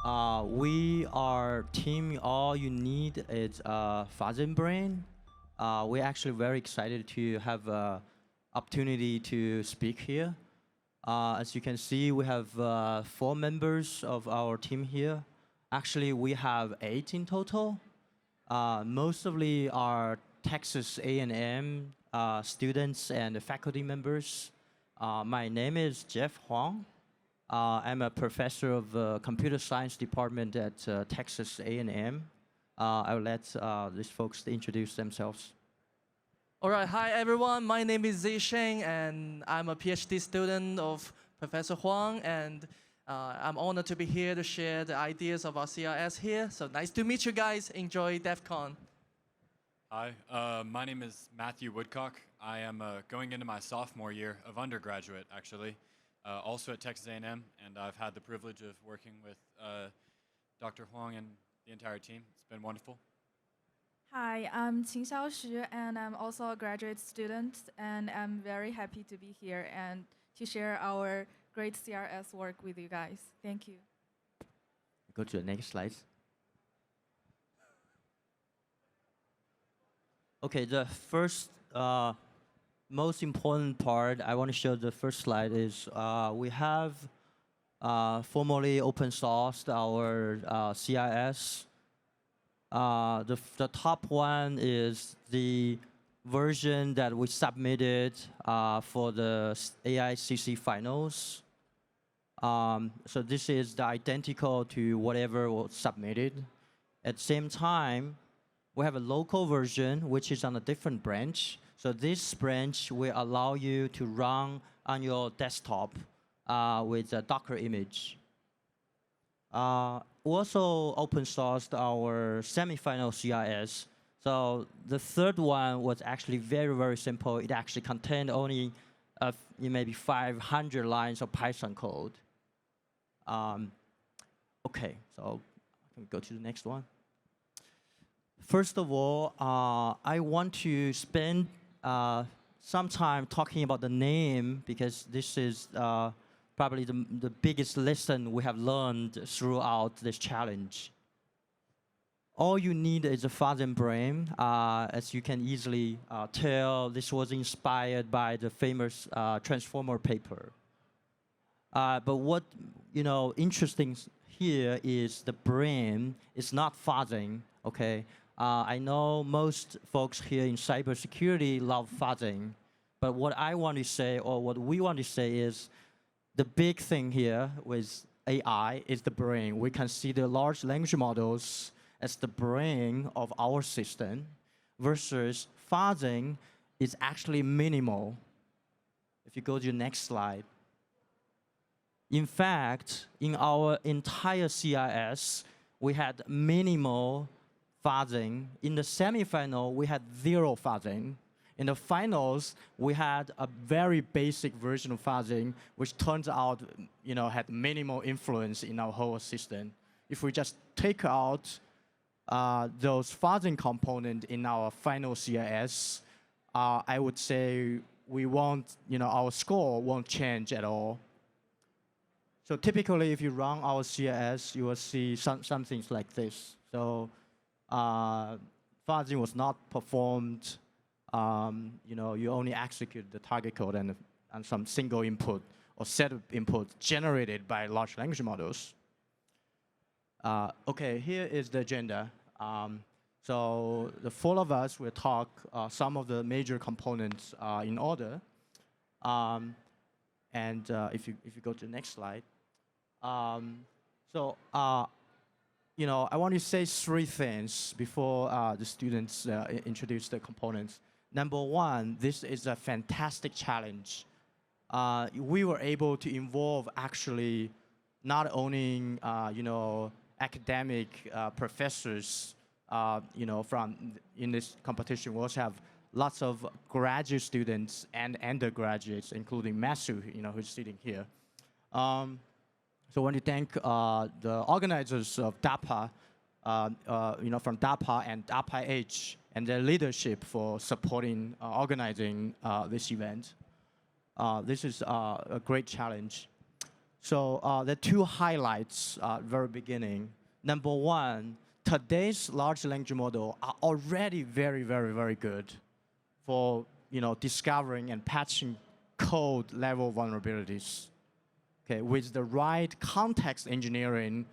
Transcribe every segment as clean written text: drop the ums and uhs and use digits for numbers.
We are team. All you need is a Fuzzing brain. We're actually very excited to have opportunity to speak here. As you can see, we have 4 members of our team here. Actually, we have 8 in total. Mostly are Texas A&M students and faculty members. My name is Jeff Huang. I'm a professor of computer science department at Texas A&M. I'll let these folks introduce themselves. All right, hi everyone. My name is Sheng, and I'm a PhD student of Professor Huang, and I'm honored to be here to share the ideas of our CRS here. So nice to meet you guys. Enjoy DEF CON. Hi, my name is Matthew Woodcock. I am going into my sophomore year of undergraduate, actually, also at Texas A&M, and I've had the privilege of working with Dr. Huang and the entire team. It's been wonderful. Hi, I'm Qingxiao, and I'm also a graduate student, and I'm very happy to be here and to share our great CRS work with you guys. Thank you. Go to the next slide. Okay, the first most important part I want to show the first slide is we have formally open sourced our CIS. The top one is the version that we submitted for the AIxCC finals. So this is the identical to whatever was submitted. At the same time, we have a local version, which is on a different branch. So this branch will allow you to run on your desktop with a Docker image. We also open sourced our semifinal CIS. So the third one was actually very, very simple. It actually contained only maybe 500 lines of Python code. Okay, so I can go to the next one. First of all, I want to spend some time talking about the name because this is probably the biggest lesson we have learned throughout this challenge. All you need is a Fuzzing brain. As you can easily tell, this was inspired by the famous transformer paper. But what interesting here is the brain is not fuzzing. Okay, I know most folks here in cybersecurity love fuzzing, but what I want to say, or what we want to say, is the big thing here with AI is the brain. We consider large language models as the brain of our system, versus fuzzing is actually minimal. If you go to the next slide. In fact, in our entire CIS, we had minimal fuzzing. In the semifinal, we had 0 fuzzing. In the finals, we had a very basic version of fuzzing, which turns out had minimal influence in our whole system. If we just take out those fuzzing components in our final CIS, I would say we won't, our score won't change at all. So typically, if you run our CIS, you will see some things like this. So fuzzing was not performed. You only execute the target code and some single input or set of inputs generated by large language models. Okay, here is the agenda. So the 4 of us will talk some of the major components in order. And if you go to the next slide. I want to say 3 things before the students introduce the components. Number 1, this is a fantastic challenge. We were able to involve actually not only academic professors in this competition. We also have lots of graduate students and undergraduates, including Matthew, who's sitting here. So I want to thank the organizers of DAPA, from DAPA and AIx and their leadership for supporting, organizing this event. This is a great challenge. So the two highlights at the very beginning. Number one, today's large language model are already very, very, very good for discovering and patching code level vulnerabilities. Okay, with the right context engineering,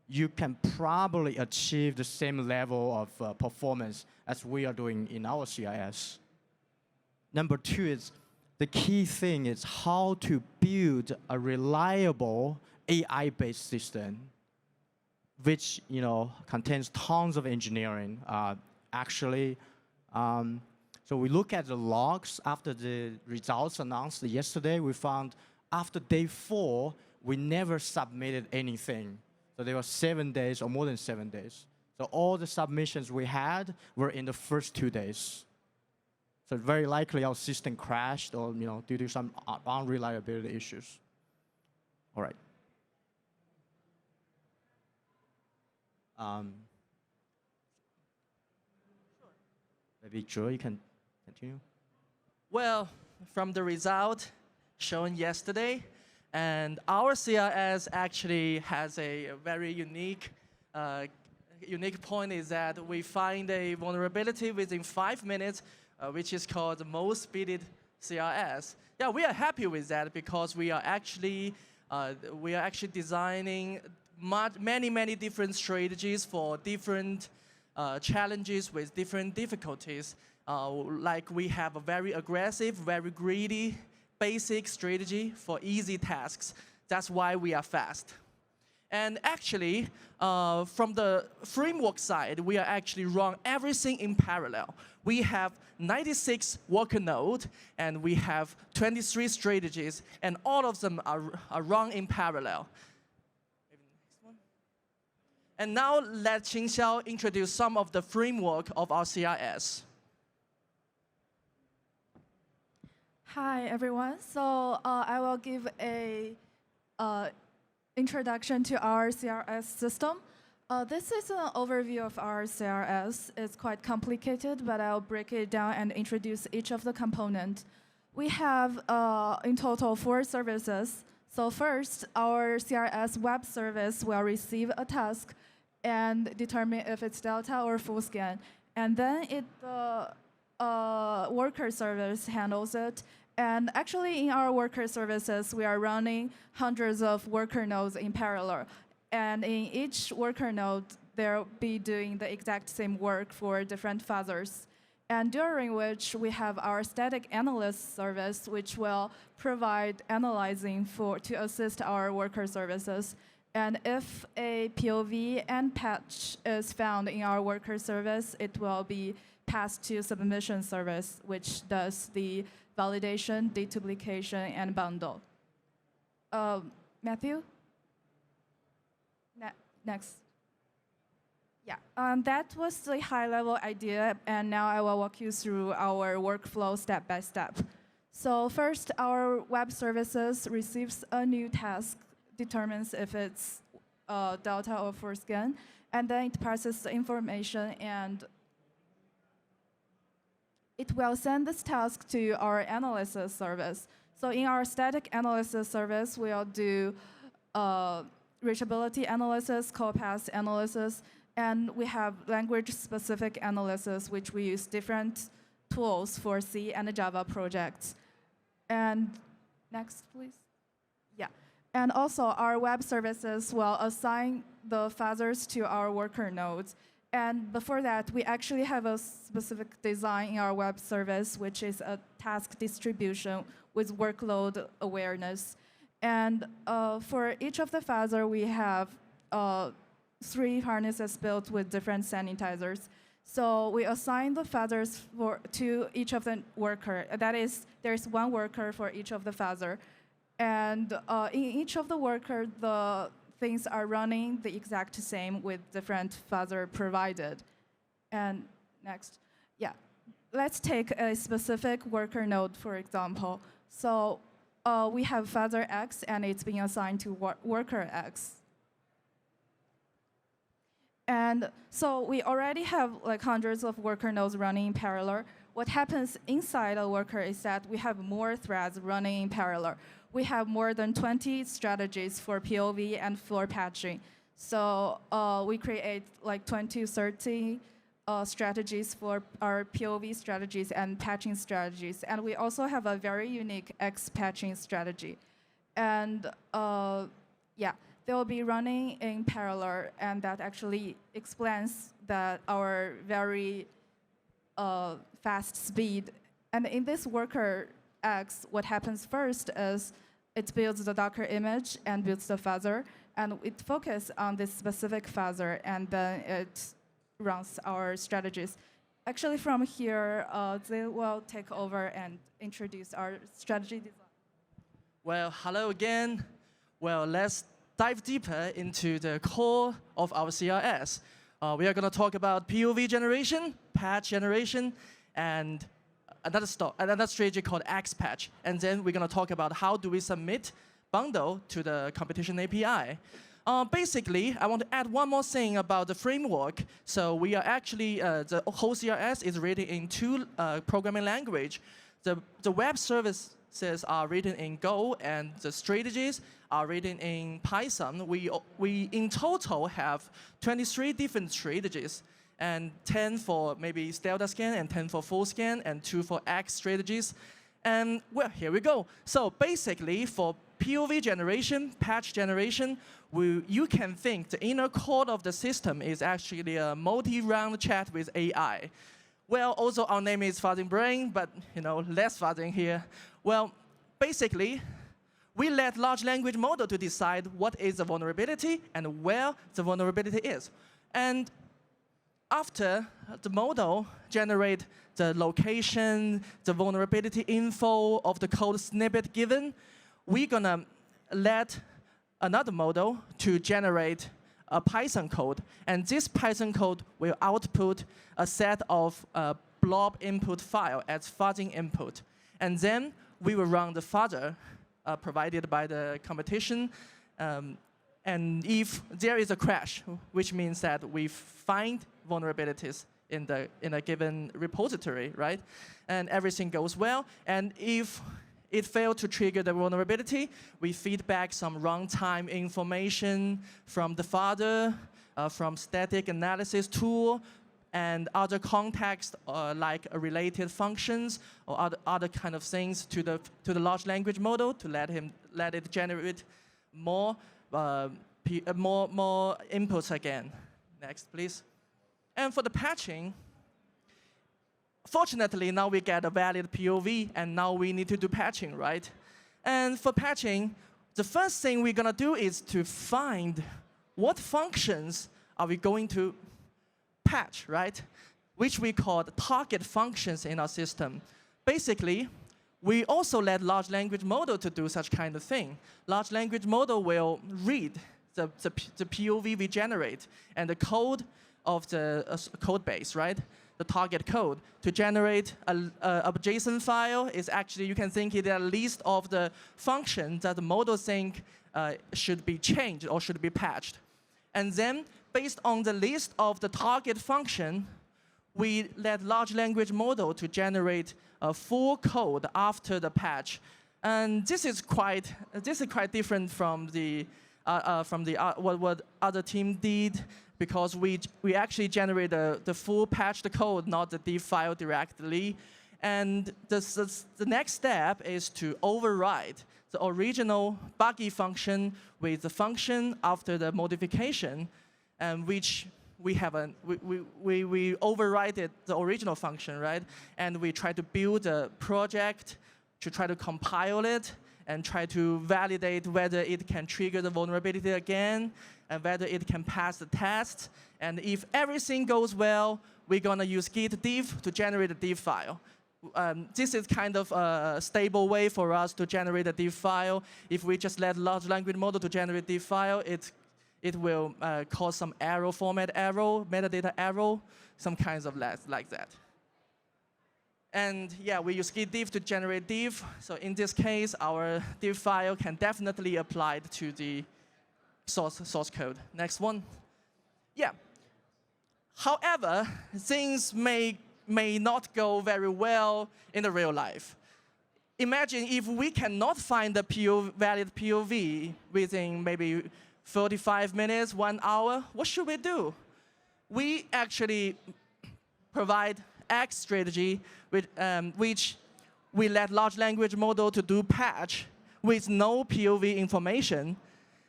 you can probably achieve the same level of performance as we are doing in our CIS. Number two is the key thing is how to build a reliable AI-based system, which contains tons of engineering. So we look at the logs after the results announced yesterday. We found after day 4, we never submitted anything. So there were 7 days or more than 7 days. So all the submissions we had were in the first 2 days. So very likely our system crashed or due to some unreliability issues. All right. Maybe Joe, you can continue. Well, from the result shown yesterday, and our CRS actually has a very unique point is that we find a vulnerability within 5 minutes, which is called the most speeded CRS. Yeah, we are happy with that because we are actually designing many different strategies for different challenges with different difficulties. Like we have a very aggressive, very greedy, basic strategy for easy tasks. That's why we are fast. And actually, from the framework side, we are actually run everything in parallel. We have 96 worker nodes, and we have 23 strategies, and all of them are run in parallel. And now let Qingxiao introduce some of the framework of our CRS. Hi, everyone. So I will give a introduction to our CRS system. This is an overview of our CRS. It's quite complicated, but I'll break it down and introduce each of the components. We have, in total, 4 services. So first, our CRS web service will receive a task and determine if it's delta or full scan. And then the worker service handles it. And actually, in our worker services, we are running hundreds of worker nodes in parallel. And in each worker node, they'll be doing the exact same work for different fuzzers. And during which we have our static analyst service, which will provide analyzing to assist our worker services. And if a POV and patch is found in our worker service, it will be passed to submission service, which does the validation, deduplication, and bundle. Matthew? Next. Yeah, that was the high-level idea, and now I will walk you through our workflow step by step. So first, our web services receives a new task, determines if it's delta or full scan, and then it passes the information and it will send this task to our analysis service. So in our static analysis service, we'll do reachability analysis, call path analysis, and we have language-specific analysis, which we use different tools for C and Java projects. And next, please. Yeah. And also, our web services will assign the fuzzers to our worker nodes. And before that, we actually have a specific design in our web service, which is a task distribution with workload awareness. And for each of the fuzzer, we have 3 harnesses built with different sanitizers. So we assign the fuzzers to each of the worker. That is, there's 1 worker for each of the fuzzer. And in each of the worker, the things are running the exact same with different fuzzer provided. And next, yeah. Let's take a specific worker node, for example. So we have fuzzer X, and it's being assigned to worker X. And so we already have like hundreds of worker nodes running in parallel. what happens inside a worker is that we have more threads running in parallel. We have more than 20 strategies for POV and for patching. So we create like 20, 30 strategies for our POV strategies and patching strategies. And we also have a very unique X patching strategy. And yeah, they will be running in parallel, and that actually explains that our very fast speed. And in this worker X, what happens first is it builds the Docker image and builds the fuzzer, and it focuses on this specific fuzzer, and then it runs our strategies. Actually, from here, they will take over and introduce our strategy design. Well, hello again. Well, let's dive deeper into the core of our CRS. We are going to talk about POV generation, patch generation, and another strategy called AIxPatch. And then we're going to talk about how do we submit bundle to the competition API. Basically, I want to add one more thing about the framework. So we are actually, the whole CRS is written in two programming language. The web services are written in Go, and the strategies are written in Python. We in total have 23 different strategies, and 10 for maybe Delta scan, and 10 for full scan, and 2 for X strategies. And well, here we go. So basically, for POV generation, patch generation, you can think the inner core of the system is actually a multi-round chat with AI. Well, also our name is Fuzzing Brain, but less fuzzing here. Well, basically, we let large language model to decide what is the vulnerability and where the vulnerability is. And after the model generate the location, the vulnerability info of the code snippet given, we're gonna let another model to generate a Python code. And this Python code will output a set of blob input file as fuzzing input. And then we will run the fuzzer provided by the competition. And if there is a crash, which means that we find vulnerabilities in a given repository, right? And everything goes well. And if it failed to trigger the vulnerability, we feed back some runtime information from the fuzzer, from static analysis tool, and other context like related functions or other kind of things to the large language model to let it generate more inputs again. Next, please. And for the patching, fortunately, now we get a valid POV, and now we need to do patching, right? And for patching, the first thing we're going to do is to find what functions are we going to patch, right? Which we call target functions in our system. Basically, we also let large language model to do such kind of thing. Large language model will read the POV we generate and the code of the code base, right? The target code. To generate a JSON file is actually, you can think it a list of the functions that the model think should be changed or should be patched. And then, based on the list of the target function, we let large language model to generate a full code after the patch. And this is quite different from what other team did, because we actually generate the full patched code, not the diff file directly. And the next step is to override the original buggy function with the function after the modification, and which we override the original function, right? And we try to build a project to try to compile it and try to validate whether it can trigger the vulnerability again and whether it can pass the test. And if everything goes well, we're going to use git diff to generate a diff file. This is kind of a stable way for us to generate a diff file. If we just let large language model to generate diff file, it will cause some error, format error, metadata error, some kinds of like that. And yeah, we use git diff to generate diff. So in this case, our diff file can definitely apply to the source code. Next one. Yeah. However, things may may not go very well in the real life. Imagine if we cannot find the valid POV within maybe 45 minutes, 1 hour, what should we do? We actually provide AIxCC, which we let large language model to do patch with no POV information.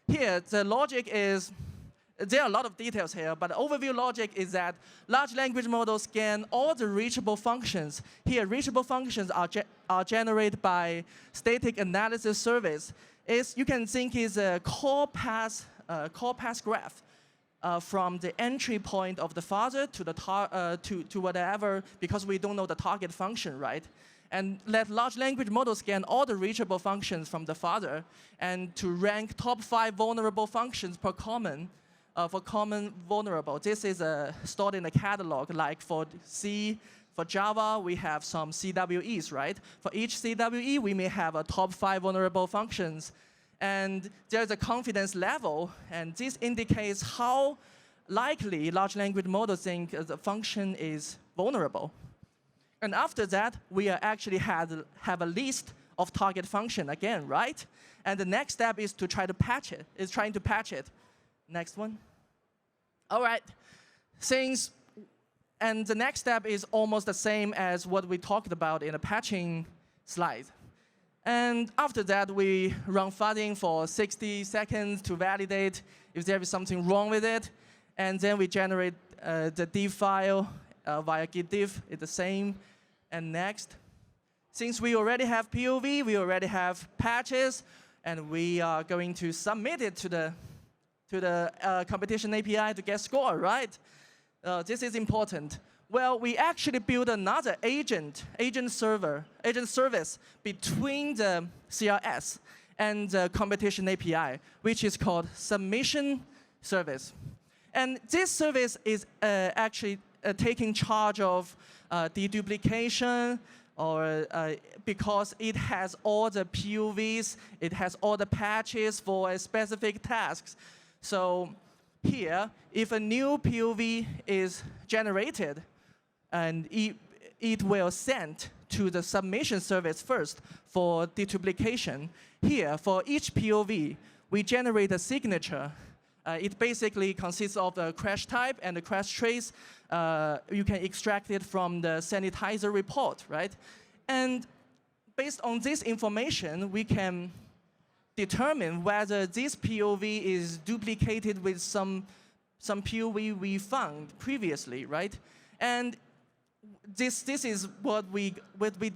Here, the logic is, there are a lot of details here, but the overview logic is that large language models scan all the reachable functions. Here, reachable functions are generated by static analysis service. You can think is a call pass graph from the entry point of the fuzzer to whatever, because we don't know the target function, right? And let large language models scan all the reachable functions from the fuzzer and to rank top 5 vulnerable functions per common. For common vulnerable, this is stored in a catalog. Like for C, for Java, we have some CWEs, right? For each CWE, we may have a top 5 vulnerable functions. And there's a confidence level, and this indicates how likely large language models think the function is vulnerable. And after that, we actually have a list of target function again, right? And the next step is to try to patch it, Next one. All right. And the next step is almost the same as what we talked about in the patching slide. And after that, we run fuzzing for 60 seconds to validate if there is something wrong with it. And then we generate the diff file via git diff. It's the same. And next, since we already have POV, we already have patches, and we are going to submit it to the competition API to get score, right? This is important. Well, we actually built another agent service between the CRS and the competition API, which is called submission service. And this service is actually taking charge of deduplication, or because it has all the POVs, it has all the patches for a specific tasks. So here, if a new POV is generated, and it will send to the submission service first for deduplication. Here, for each POV, we generate a signature. It basically consists of a crash type and a crash trace. You can extract it from the sanitizer report, right? And based on this information, we can determine whether this POV is duplicated with some POV we found previously, right? And this is what we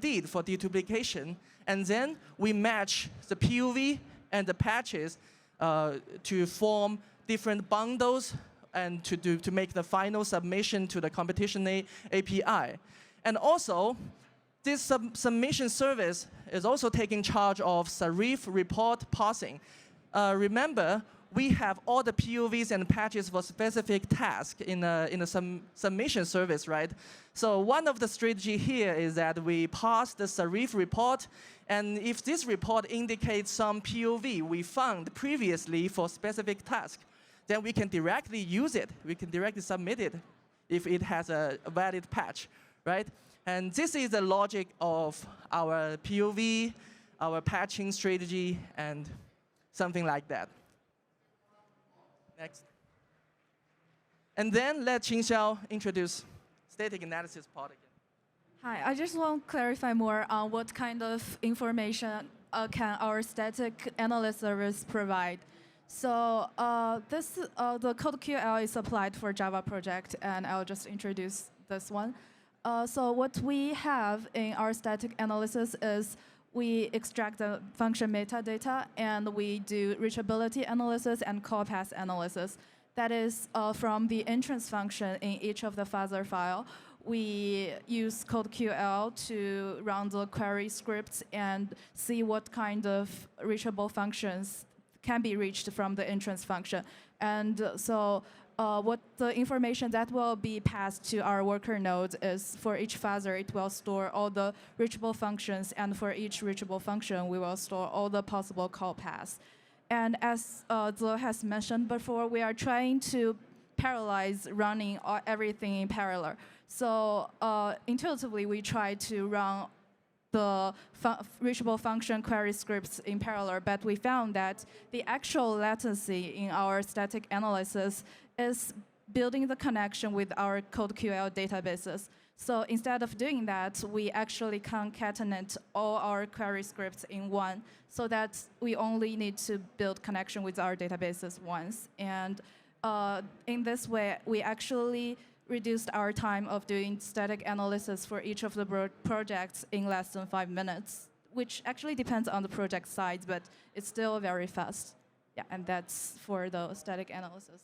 did for deduplication. And then we match the POV and the patches to form different bundles and to make the final submission to the competition API. And also, this submission service is also taking charge of serif report parsing. Remember, we have all the POVs and patches for specific tasks in a submission service, right? So one of the strategy here is that we parse the serif report, and if this report indicates some POV we found previously for specific task, then we can directly use it. We can directly submit it if it has a valid patch, right? And this is the logic of our POV, our patching strategy, and something like that. Next. And then let Qingxiao introduce static analysis part again. Hi, I just want to clarify more on what kind of information can our static analysis service provide. So the CodeQL is applied for Java project, and I'll just introduce this one. So what we have in our static analysis is we extract the function metadata, and we do reachability analysis and call path analysis. That is from the entrance function in each of the fuzzer file. We use CodeQL to run the query scripts and see what kind of reachable functions can be reached from the entrance function. And so what the information that will be passed to our worker node is for each fuzzer, it will store all the reachable functions, and for each reachable function, we will store all the possible call paths. And as Ze has mentioned before, we are trying to parallelize running everything in parallel. So intuitively, we try to run the reachable function query scripts in parallel, but we found that the actual latency in our static analysis is building the connection with our CodeQL databases. So instead of doing that, we actually concatenate all our query scripts in one, so that we only need to build connection with our databases once. And in this way, we actually reduced our time of doing static analysis for each of the projects in less than 5 minutes, which actually depends on the project size, but it's still very fast. Yeah, and that's for the static analysis.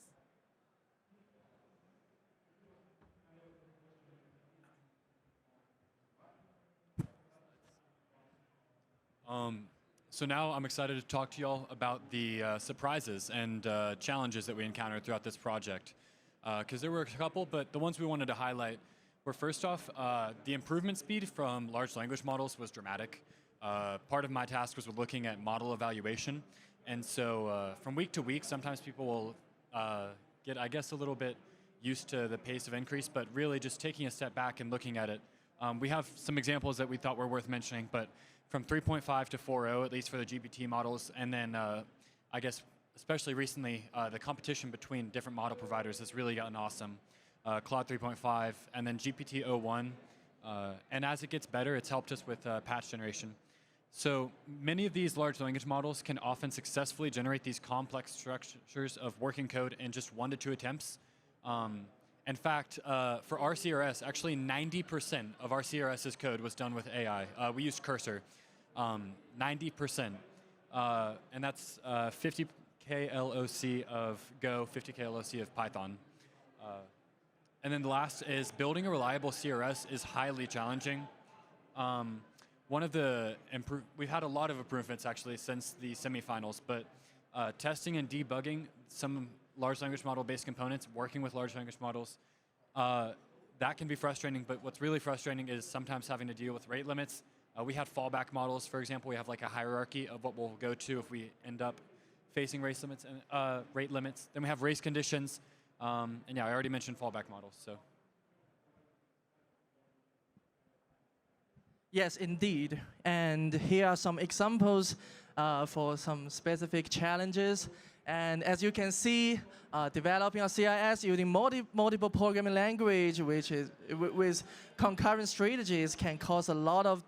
So now I'm excited to talk to y'all about the surprises and challenges that we encountered throughout this project. Because there were a couple, but the ones we wanted to highlight were, first off, the improvement speed from large language models was dramatic. Part of my task was looking at model evaluation. And so from week to week, sometimes people will get, I guess, a little bit used to the pace of increase, but really just taking a step back and looking at it. We have some examples that we thought were worth mentioning, but from 3.5 to 4.0, at least for the GPT models, and then I guess especially recently, the competition between different model providers has really gotten awesome. Claude 3.5, and then GPT-01. And as it gets better, it's helped us with patch generation. So many of these large language models can often successfully generate these complex structures of working code in just 1 to 2 attempts. In fact, for our CRS, actually 90% of our CRS's code was done with AI. We used Cursor, 90%. And that's 50 KLOC of Go, 50 KLOC of Python. And then the last is building a reliable CRS is highly challenging. One of the we've had a lot of improvements actually since the semifinals, but testing and debugging some large language model based components, working with large language models, that can be frustrating, but what's really frustrating is sometimes having to deal with rate limits. We had fallback models, for example. We have like a hierarchy of what we'll go to if we end up facing race limits and rate limits. Then we have race conditions, and yeah, I already mentioned fallback models. So. Yes, indeed. And here are some examples for some specific challenges. And as you can see, developing a CIS using multiple programming language, which is with concurrent strategies, can cause a lot of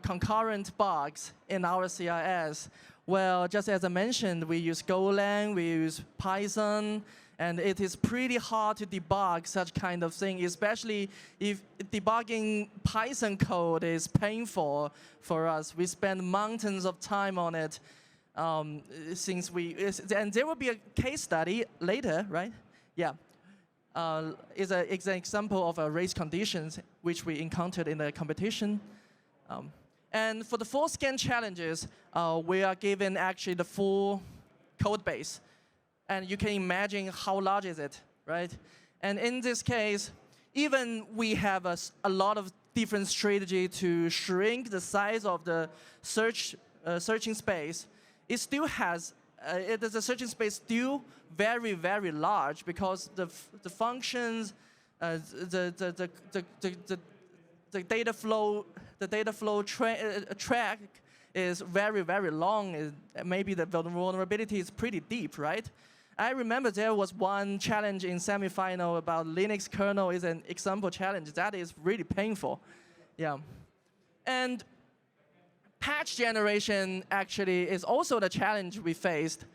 concurrent bugs in our CIS. Well, just as I mentioned, we use Golang, we use Python, and it is pretty hard to debug such kind of thing, especially if debugging Python code is painful for us. We spend mountains of time on it. And there will be a case study later, right? Yeah. It's an example of a race conditions which we encountered in the competition. And for the full scan challenges, we are given actually the full code base. And you can imagine how large is it, right? And in this case, even we have a lot of different strategy to shrink the size of the searching space, it still has, the searching space still very, very large because the functions, the data flow track is very, very long. Maybe the vulnerability is pretty deep, right? I remember there was one challenge in semifinal about Linux kernel is an example challenge. That is really painful. Yeah. And patch generation actually is also the challenge we faced.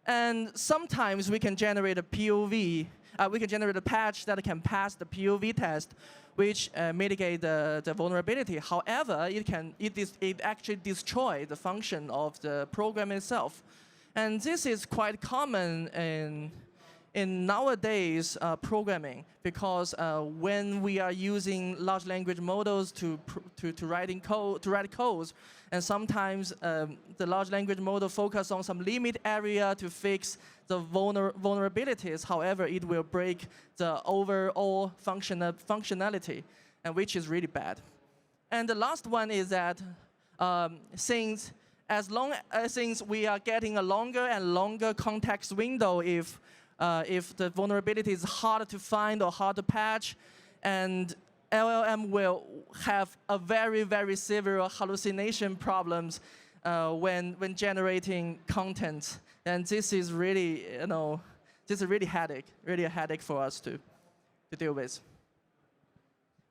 And sometimes we can generate a POV. We can generate a patch that can pass the POV test, which mitigate the vulnerability. However, it actually destroys the function of the program itself. And this is quite common in nowadays programming, because when we are using large language models to write codes, and sometimes the large language model focus on some limit area to fix the vulnerabilities. However, it will break the overall functionality, and which is really bad. And the last one is that since we are getting a longer and longer context window if if the vulnerability is hard to find or hard to patch, and LLM will have a very, very severe hallucination problems when generating content. And this is really, this is really a headache for us to deal with.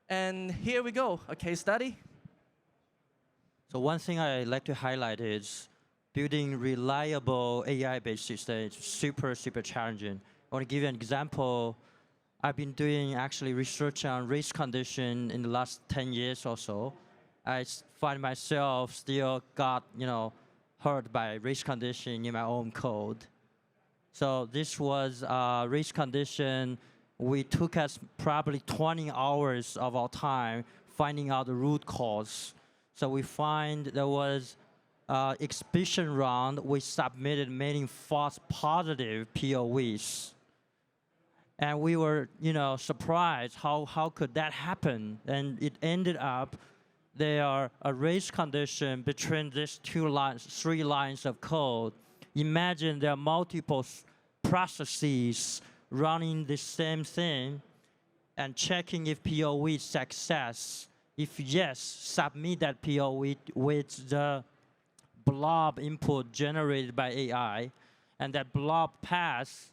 And here we go, a case study. So one thing I like to highlight is building reliable AI-based systems is super, super challenging. I want to give you an example. I've been doing actually research on race condition in the last 10 years or so. I find myself still got, hurt by race condition in my own code. So this was race condition. We took us probably 20 hours of our time finding out the root cause. So we find there was exhibition round. We submitted many false positive POVs. And we were, surprised how could that happen? And it ended up there are a race condition between these 3 lines of code. Imagine there are multiple processes running the same thing and checking if POV is success. If yes, submit that POV with the blob input generated by AI, and that blob path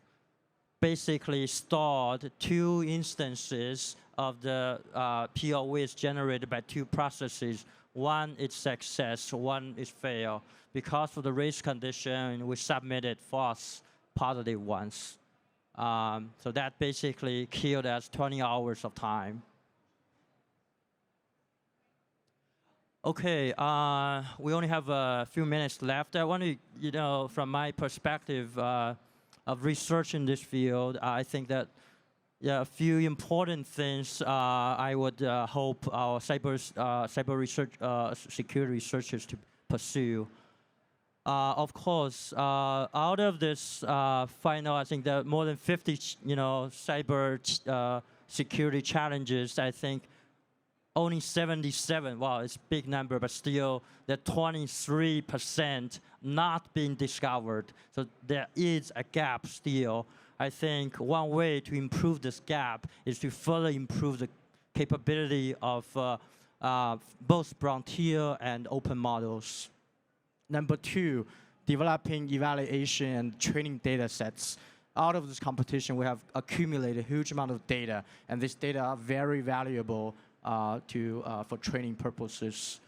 basically stored 2 instances of the POVs generated by 2 processes. One is success, one is fail. Because of the race condition, we submitted false positive ones. So that basically killed us 20 hours of time. Okay, we only have a few minutes left. I want to, from my perspective of research in this field, I think that a few important things I would hope our cyber research security researchers to pursue. Of course, out of this final, I think there are more than 50, cyber security challenges. I think only 77. Wow, it's a big number, but still, there are 23% not being discovered. So there is a gap still. I think one way to improve this gap is to further improve the capability of both frontier and open models. Number 2, developing evaluation and training data sets. Out of this competition, we have accumulated a huge amount of data, and this data are very valuable for training purposes.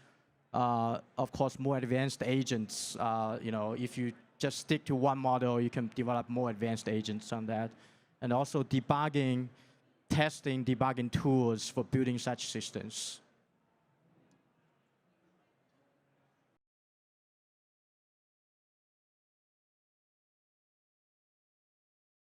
Of course, more advanced agents, if you just stick to one model, you can develop more advanced agents on that. And also testing debugging tools for building such systems.